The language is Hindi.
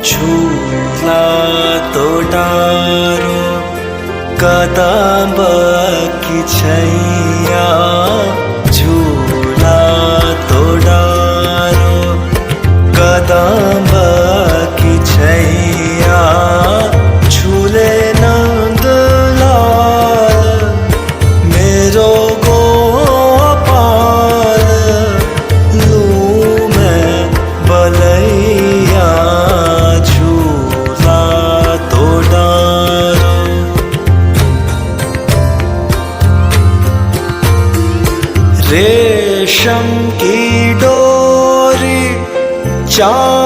झूला तो डारो कदम की छैया, झूला तो डारो कदम की छैया, झूले नंद लाल मेरो गोपाल, लूं मैं बलैया झूला तो डारो। रेशम की डोरी चाँद